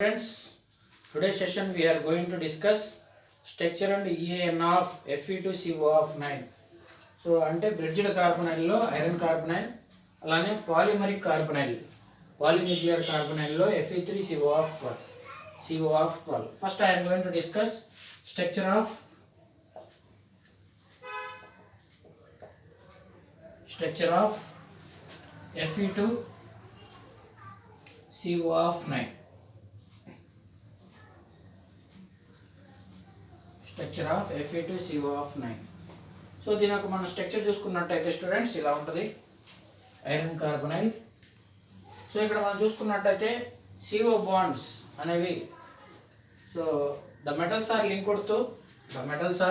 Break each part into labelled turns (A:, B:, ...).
A: Friends, today's session we are going to discuss structure and EAN of Fe2CO of 9. So అంటే bridged carbonyl లో iron carbonyl అలానే polymeric carbonyl పాలిన్యూక్లియర్ carbonyl లో Fe3CO of 12 CO of 12. First I am going to discuss structure of Fe2CO of 9. Structure of Fe2CO of 9. So దీని యొక్క మనం structure చూసుకున్నట్టయితే students ఇలా ఉంటుంది ఐరన్ కార్బొనైల్. సో ఇక్కడ మనం చూసుకున్నట్టయితే CO బాండ్స్ అనేవి so the metals are linked to metals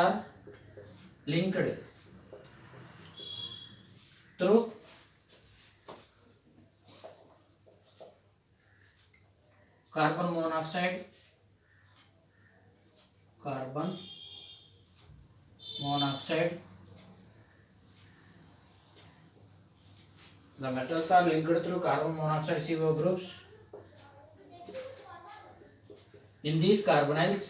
A: are linked through carbon monoxide, the metals are linked through carbon monoxide CO groups. In these carbonyls,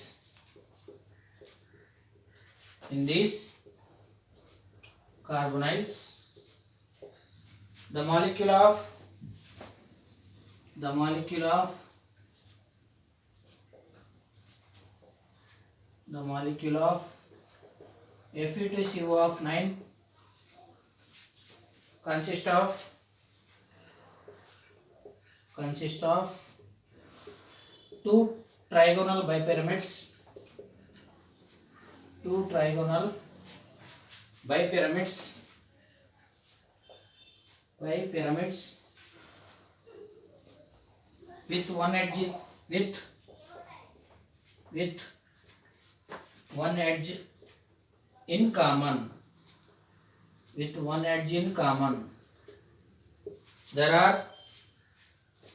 A: the molecule of Fe2CO of 9 consists of two trigonal bipyramids with one edge in common. There are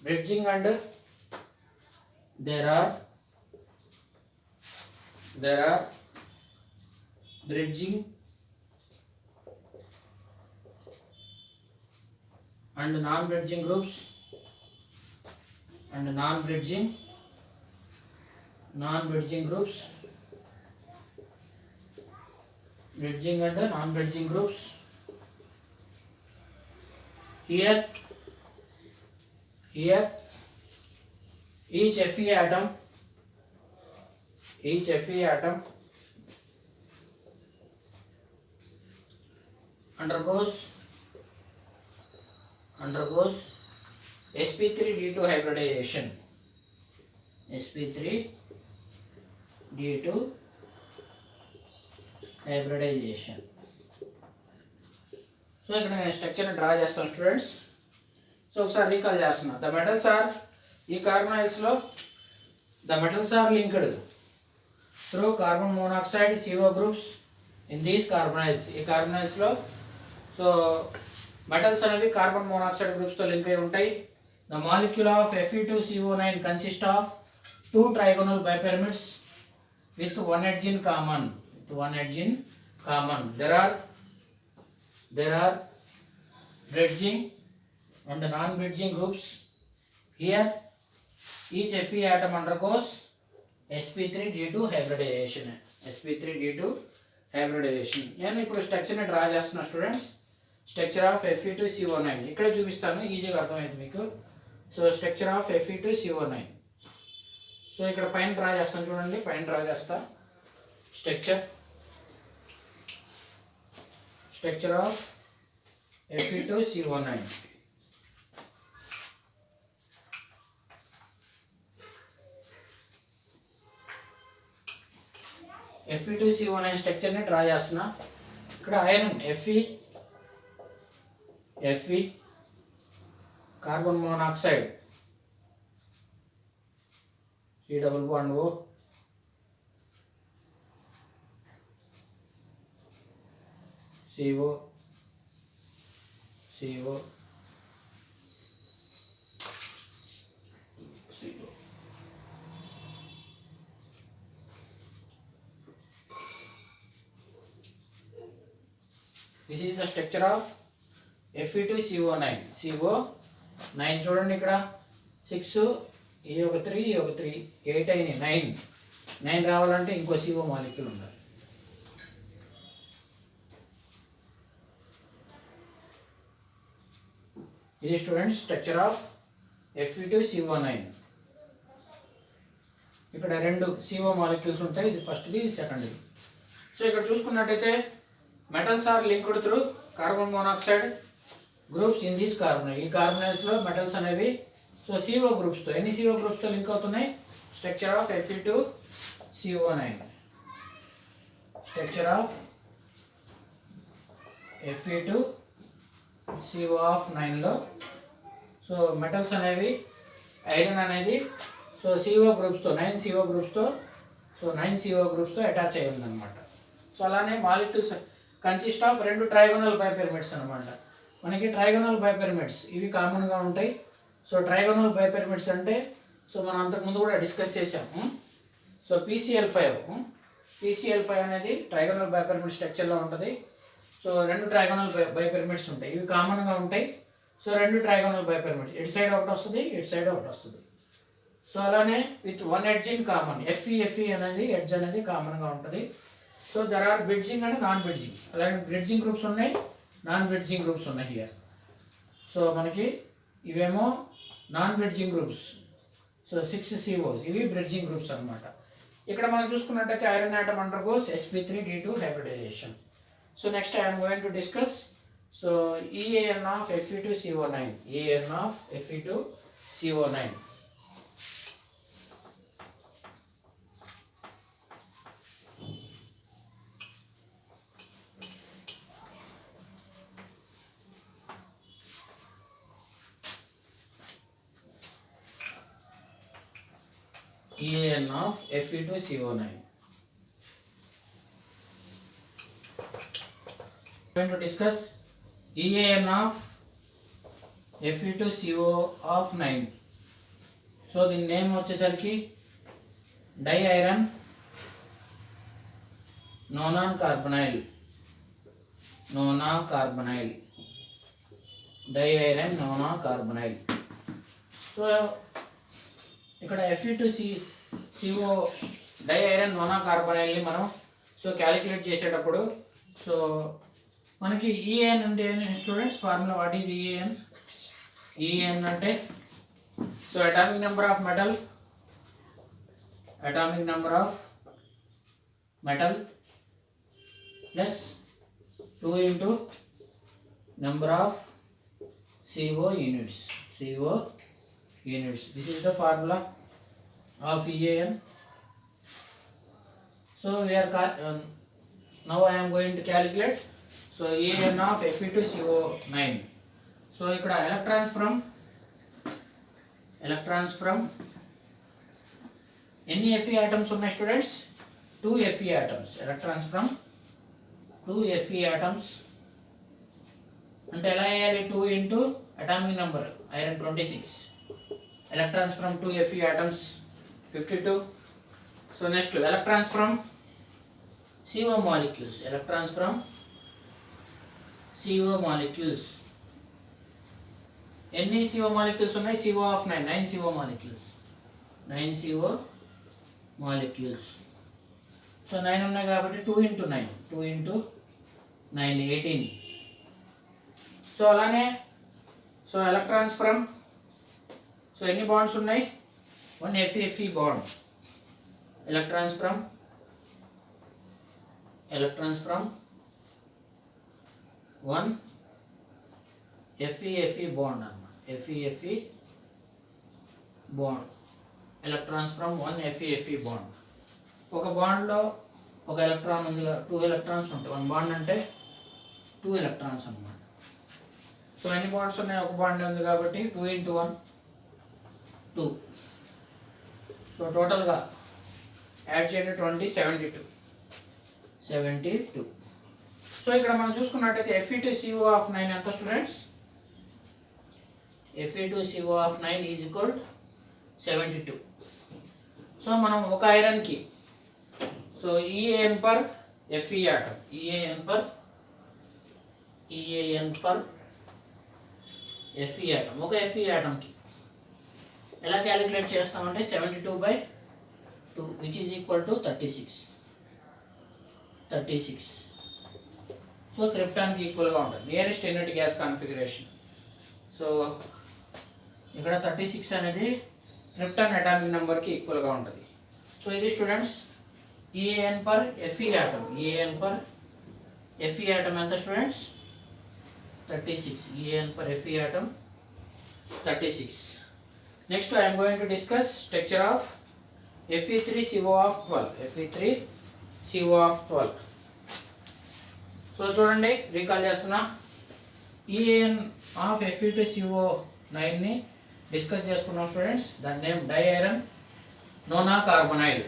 A: bridging and non-bridging groups bridging and non-bridging groups. Here each Fe atom undergoes sp3d2 hybridization. So ఇక్కడ నేను స్ట్రక్చర్ని draw చేస్తాను students. So ఒకసారి recall చేస్తున్నా. The metals are ఈ కార్బనైల్స్లో the metals are linked through carbon monoxide CO groups in these carbonyls. ఈ కార్బనైల్స్లో సో మెటల్స్ అనేవి కార్బన్ మోనాక్సైడ్ గ్రూప్స్తో లింక్ అయి ఉంటాయి. The molecule of Fe2CO9 consist of two trigonal bipyramids with one edge in common. There are bridging and non-bridging groups. Here each Fe atom undergoes sp3d2 hybridization. నేను ఇప్పుడు స్ట్రక్చర్ని draw చేస్తున్నా students. Structure of Fe2CO9 ఇక్కడే చూపిస్తాను, ఈజీగా అర్థమైంది మీకు. So structure of Fe2CO9. So ఇక్కడ పైన డ్రా చేస్తాను చూడండి, పైన డ్రా చేస్తా. Structure of Fe2CO9. Fe2CO9 స్ట్రక్చర్ని draw చేస్తున్నా. ఇక్కడ iron Fe carbon monoxide C double bond O, CO. This is the structure of Fe2CO9 CO9 చూడండి ఇక్కడ 6 ఈ ఒక 3 ఈ ఒక 3 8 అయినాయి 9 రావాలంటే ఇంకో CO మాలిక్యూల్ ఉండాలి. ఇది స్టూడెంట్స్ స్ట్రక్చర్ ఆఫ్ Fe2CO9. ఇక్కడ రెండు CO మాలిక్యూల్స్ ఉంటాయి, ఇది ఫస్ట్ది ఇది సెకండ్ది. సో ఇక్కడ చూసుకున్నట్టయితే metals are linked through carbon monoxide groups in these carbonyl. ఈ కార్బనైల్స్లో మెటల్స్ అనేవి సో CO గ్రూప్స్తో ఎన్ని CO గ్రూప్స్తో లింక్ అవుతున్నాయి? Structure of Fe2CO9. Structure of Fe2CO9లో సో మెటల్స్ అనేవి ఐరన్ అనేది సో CO గ్రూప్స్తో 9 CO గ్రూప్స్తో సో 9 CO గ్రూప్స్తో అటాచ్ అయి ఉందన్నమాట. సో అలానే మాలిక్యూల్స్ కన్సిస్ట్ ఆఫ్ రెండు ట్రైగోనల్ బైపిరమిడ్స్ అనమాట. మనకి ట్రైగోనల్ బైపిరమిడ్స్ ఇవి కామన్గా ఉంటాయి. సో ట్రైగోనల్ బైపిరమిడ్స్ అంటే సో మనం అంతకుముందు కూడా డిస్కస్ చేసాము. సో PCl5 అనేది ట్రైగోనల్ బైపిరమిడ్ స్ట్రక్చర్లో ఉంటుంది. సో రెండు ట్రైగోనల్ బైపిరమిడ్స్ ఉంటాయి, ఇవి కామన్గా ఉంటాయి. సో రెండు ట్రైగోనల్ బైపిరమిడ్స్ ఇటు సైడ్ ఒకటి వస్తుంది, ఇటు సైడ్ ఒకటి వస్తుంది. సో అలానే with one edge in common Fe అనేది ఎడ్జ్ అనేది కామన్గా ఉంటుంది. So there are bridging and non bridging, అలాగే బ్రిడ్జింగ్ గ్రూప్స్ ఉన్నాయి, నాన్ బ్రిడ్జింగ్ గ్రూప్స్ ఉన్నాయి హియర్. సో మనకి ఇవేమో non bridging groups, so 6 COs, ఇవి బ్రిడ్జింగ్ గ్రూప్స్ అనమాట. ఇక్కడ మనం చూసుకున్నట్టయితే iron atom undergoes sp3d2 hybridization. So next I'm going to discuss so EAN of Fe2CO9. EAN of Fe2CO9. EAN of Fe2CO9. Going to discuss EAN of Fe2CO9. So దీని name వచ్చేసరికి di iron nonane carbonyl, di iron nona carbonyl. So ఇక్కడ Fe2CO di iron nona కార్బనైల్ని మనం so calculate చేసేటప్పుడు so మనకి EAN అంటే students formula what is EAN? EAN అంటే so atomic number of metal plus 2 into number of CO units. This is the formula of EAN. So we are now I am going to calculate so EAN of Fe2CO9. so ikkada electrons from ఎన్ని Fe atoms ఉన్నాయి students? 2 Fe atoms. electrons from 2 Fe atoms అంటే ఎలా వేయాలి? 2 into atomic number iron 26, electrons from 2 Fe atoms 52. so next electrons from CO molecules, ఎన్ని CO molecules ఉన్నాయి? CO of 9 CO molecules. So 9 ఉన్నాయి కాబట్టి 2 into 9 18. So అలానే so electrons from so ఎన్ని bonds ఉన్నాయి? 1 Fe bond. electrons from 1 Fe bond అన్నమాట. Fe bond, electrons from 1 Fe bond. ఒక బాండ్లో ఒక ఎలక్ట్రాన్ ఉంది, 2 ఎలక్ట్రాన్స్ ఉంటాయి. 1 బాండ్ అంటే 2 ఎలక్ట్రాన్స్ అన్నమాట. సో ఎన్ని బాండ్స్ ఉన్నాయి? ఒక బాండ్ ఉంది కాబట్టి 2 into 1 2. సో టోటల్గా యాడ్ చేయండి 20 72. సో ఇక్కడ మనం చూసుకున్నట్టయితే Fe2CO9 ఎంత students? Fe2CO9 is equal 72. So మనం ఒక ఐరన్కి so EAN per Fe atom, EAN per Fe atom. ఒక Fe atom కి ఎలా క్యాలిక్యులేట్ చేస్తామంటే 72/2 which is equal to 36. So క్రిప్టాన్కి ఈక్వల్గా ఉంటుంది nearest inert gas configuration. So ఇక్కడ 36 అనేది క్రిప్టాన్ అటామిక్ నెంబర్కి ఈక్వల్గా ఉంటుంది. సో ఇది students EAN per Fe atom. EAN per Fe atom ఎంత students 36. EN per Fe atom 36. Next I am going to discuss structure of Fe3CO of 12. Fe3CO of 12. So చూడండి recall చేస్తున్నా EN of Fe2CO9 ని discuss చేసుకున్నాం students. దాని name di iron nona carbonyl.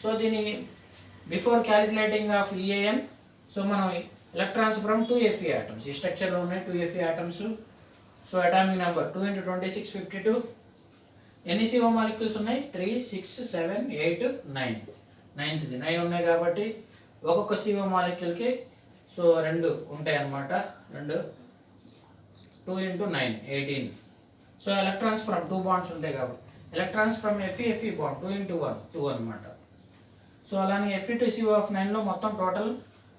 A: So దీని before calculating of EAN so మనం electrons from 2 Fe atoms. ఈ స్ట్రక్చర్లో ఉన్నాయి 2 Fe atoms. So atomic number 2 × 26 52. ఎన్ని CO మాలిక్యూల్స్ ఉన్నాయి 3 6 7 8 9. 9th 9 ఉన్నాయి కాబట్టి ఒక్కొక్క CO మాలిక్యూల్కి సో 2 ఉంటాయి అన్నమాట. 2 × 9 18. సో ఎలక్ట్రాన్స్ ఫ్రమ్ 2 బాండ్స్ ఉంటాయి కాబట్టి ఎలక్ట్రాన్స్ ఫ్రమ్ Fe బాండ్ 2 × 1 2 అనమాట. సో అలానే Fe2CO of 9లో మొత్తం total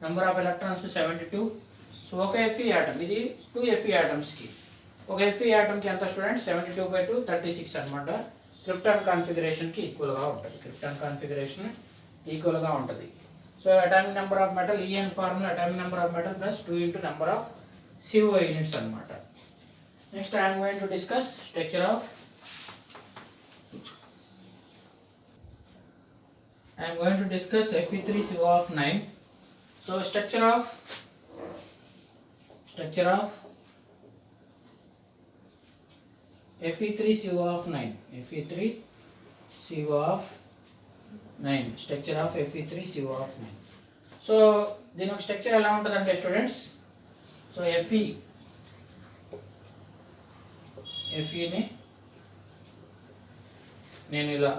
A: number of electrons 72. So ఒక Fe ఆటమ్ ఇది 2 Fe ఆటమ్స్కి ఒక Fe ఆటమ్కి ఎంత స్టూడెంట్ 72/2 36 అనమాట. క్రిప్టాన్ కాన్ఫిగరేషన్కి ఈక్వల్గా ఉంటుంది. So atomic number of metal EN formula atomic number of metal plus 2 × number of CO units అనమాట. Next I'm going to discuss structure of Fe3CO of 9. So structure of Fe3CO of 9. Structure of Fe3CO of 9. So దీని ఒక structure ఎలా ఉంటుందంటే students so Feని నేను ఇలా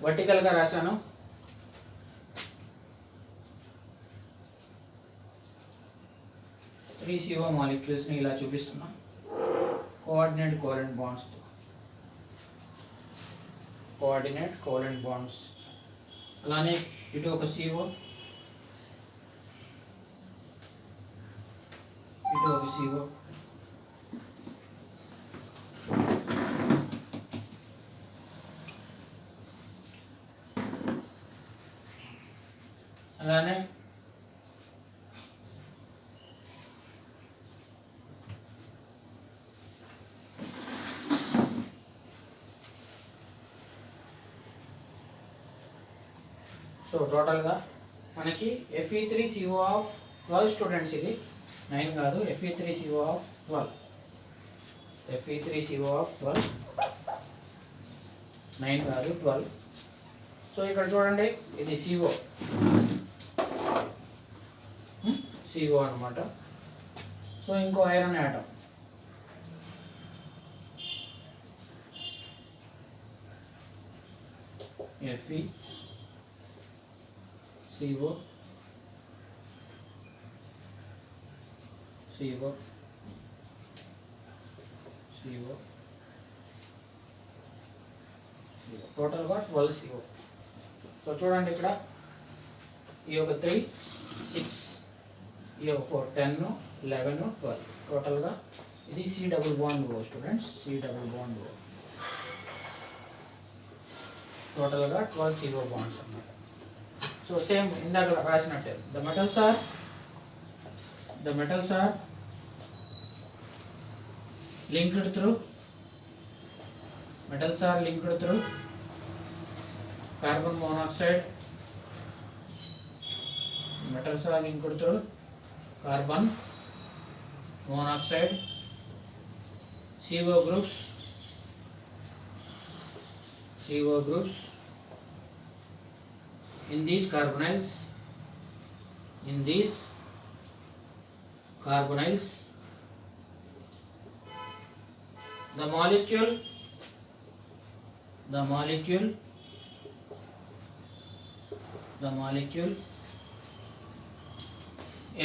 A: వర్టికల్గా రాశాను. Three CO మాలిక్యూల్స్ని ఇలా చూపిస్తున్నా కోఆర్డినేట్ కోవలెంట్ బాండ్స్. అలానే ఇటు ఒక CO ఇటు ఒక CO అలానే సో టోటల్గా మనకి Fe3CO of 12 స్టూడెంట్స్. ఇది 9 కాదు Fe3CO of 12 9 కాదు 12. సో ఇక్కడ చూడండి ఇది CO అనమాట. సో ఇంకో ఐరన్ యాటమ్ Fe CO టోటల్గా 12 CO. సో చూడండి ఇక్కడ ఈ ఒక 3 6 ఈ ఒక 4 10 11 12 టోటల్గా ఇది C double bond O students టోటల్గా 12 CO బాండ్స్ అన్నమాట. సో సేమ్ ఇందాక రాసినట్టే the metals are linked through carbon monoxide. Metals are linked through carbon monoxide, CO groups in these carbonyls. The molecule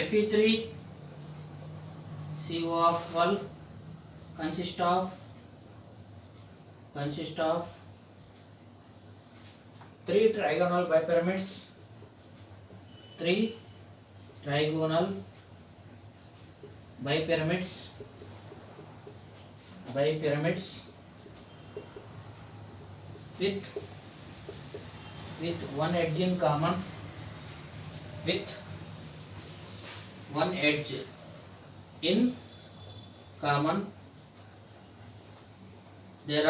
A: Fe3CO of 12 consist of three trigonal bipyramids, with one edge in common, there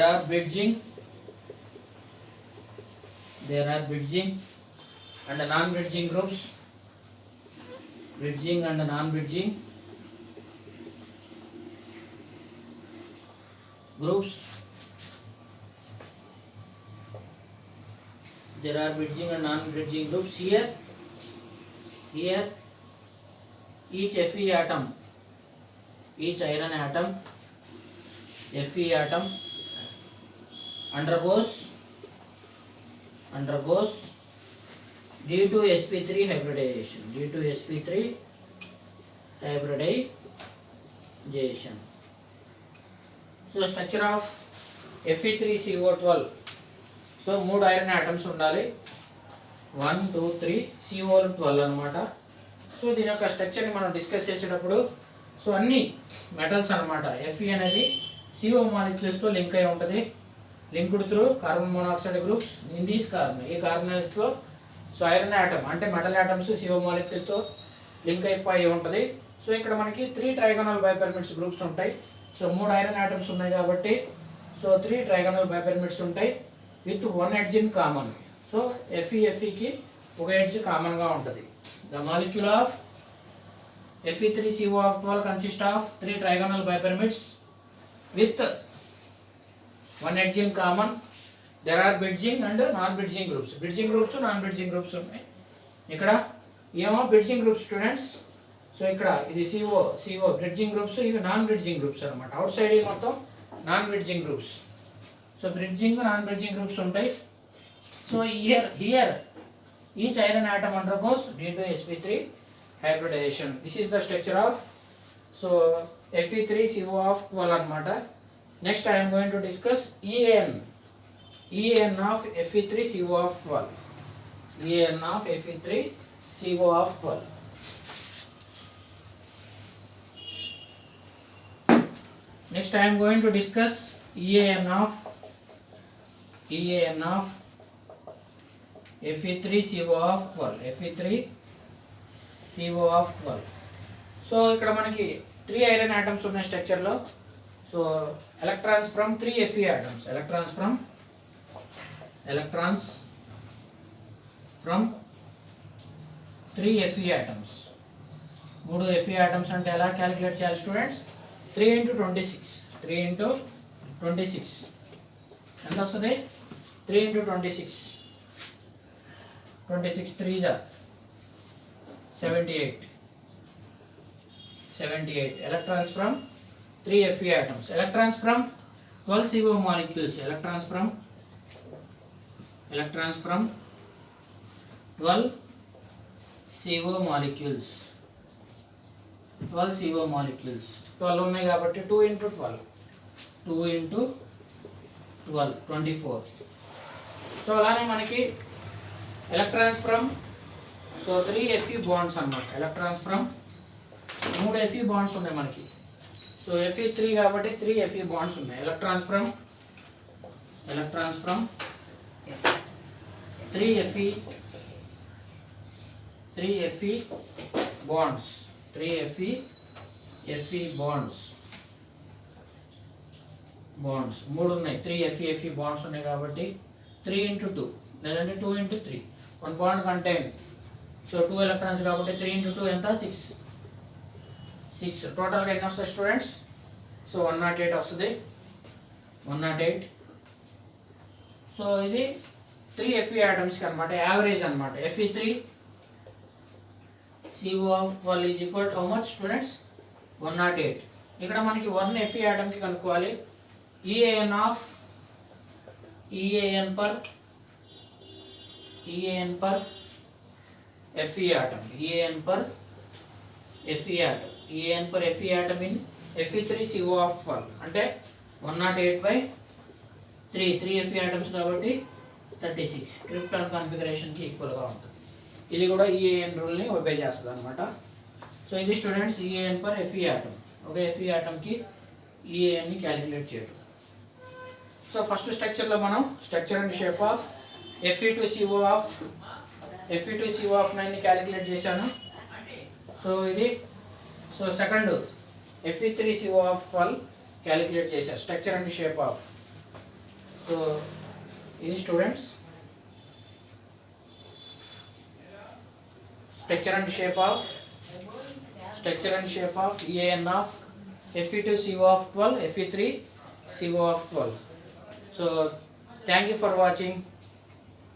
A: are bridging and non-bridging groups, there are bridging and non-bridging groups here. Each Fe atom, each iron atom, Fe atom undergoes D2sp3 hybridization. So structure of Fe3CO12. So 3 iron atoms ఉండాలి, 1 2 3 CO12 అనమాట. So దీని యొక్క స్ట్రక్చర్ని మనం discuss చేసేటప్పుడు so అన్ని metals అనమాట. Fe అనేది CO మాలిక్యూల్స్తో లింక్ అయి ఉంటుంది, linked through carbon monoxide groups in these carbon. ఈ కార్బనైల్స్లో సో ఐరన్ ఆటమ్ అంటే మెటల్ ఆటమ్స్ CO మాలిక్యూల్స్తో లింక్ అయిపోయి ఉంటుంది. సో ఇక్కడ మనకి 3 ట్రైగోనల్ బైపిరమిడ్స్ గ్రూప్స్ ఉంటాయి. సో 3 ఐరన్ ఆటమ్స్ ఉన్నాయి కాబట్టి సో 3 ట్రైగోనల్ బైపిరమిడ్స్ ఉంటాయి with one edge in common. So Feకి ఒక ఎడ్జ్ కామన్గా ఉంటుంది. The molecule of Fe3CO12 consist of 3 trigonal bipyramids with one edge in common. There are bridging and non bridging groups. Bridging groups, non bridging groups ఉన్నాయి. ఇక్కడ ఏమో bridging groups students. So ఇక్కడ ఇది CO bridging groups, ఇవి non bridging groups అనమాట. Outside మొత్తం non bridging groups. So bridging, non bridging groups ఉంటాయి. So here each iron atom undergoes D2sp3 hybridization. This is the structure of so Fe3CO12 అనమాట. Next I am going to discuss EAN of Fe3CO12. EAN of Fe3CO12. Next I am going to discuss EAN of Fe3CO12. So ఇక్కడ మనకి 3 iron atoms ఉన్న స్ట్రక్చర్లో so electrons from 3 Fe atoms, electrons from 3 Fe atoms. 3 Fe atoms అంటే ఎలా calculate చేయాలి students? 3 × 26 ఎంత వస్తుంది? 3 × 26 3s are 78 electrons from 3 Fe atoms. Electrons from 12 CO molecules. Electrons from 12 CO molecules. 12 ఉన్నాయి కాబట్టి 2 × 12 24. సో అలానే మనకి electrons from so 3 Fe bonds అన్నమాట. ఎలక్ట్రాన్స్ ఫ్రమ్ 3 Fe బాండ్స్ ఉన్నాయి మనకి. సో Fe3 కాబట్టి 3 Fe బాండ్స్ ఉన్నాయి. Electrons from 3 Fe bonds 3 Fe bonds 3 ఉన్నాయి. 3 Fe బాండ్స్ ఉన్నాయి కాబట్టి 3 × 2 లేదంటే 2 × 3. 1 బాండ్ కంటైన్ సో 2 ఎలక్ట్రాన్స్ కాబట్టి 3 × 2 ఎంత? 6. టోటల్గా ఎన్ని వస్తాయి స్టూడెంట్స్? సో 108 వస్తుంది. 108. సో ఇది 3 Fe ఆటమ్స్కి అనమాట, యావరేజ్ అనమాట. Fe3CO12 is equal to how much students? 108. ఇక్కడ మనకి 1 Fe ఆటమ్కి కనుక్కోవాలి. EAN per Fe atom. EAN per Fe atom. EAN per Fe atom in Fe3CO of 12 అంటే 108/3 Fe atoms కాబట్టి 36 క్రిప్టాన్ కాన్ఫిగరేషన్కి ఈక్వల్గా ఉంటుంది. ఇది కూడా ఈఏఎన్ రూల్ని ఒబే చేస్తుంది అనమాట. సో ఇది students EAN per Fe atom. ఒక Fe atomకి ఈఏఎన్ని క్యాలిక్యులేట్ చేయడం. సో ఫస్ట్ స్ట్రక్చర్లో మనం structure and shape of Fe2CO of 9ని క్యాలిక్యులేట్ చేశాను. సో ఇది so second Fe3CO of 12 calculate చేశారు structure and shape of. So ఇది students structure and shape of EAN of Fe2CO of 12, Fe3CO of 12. So thank you for watching.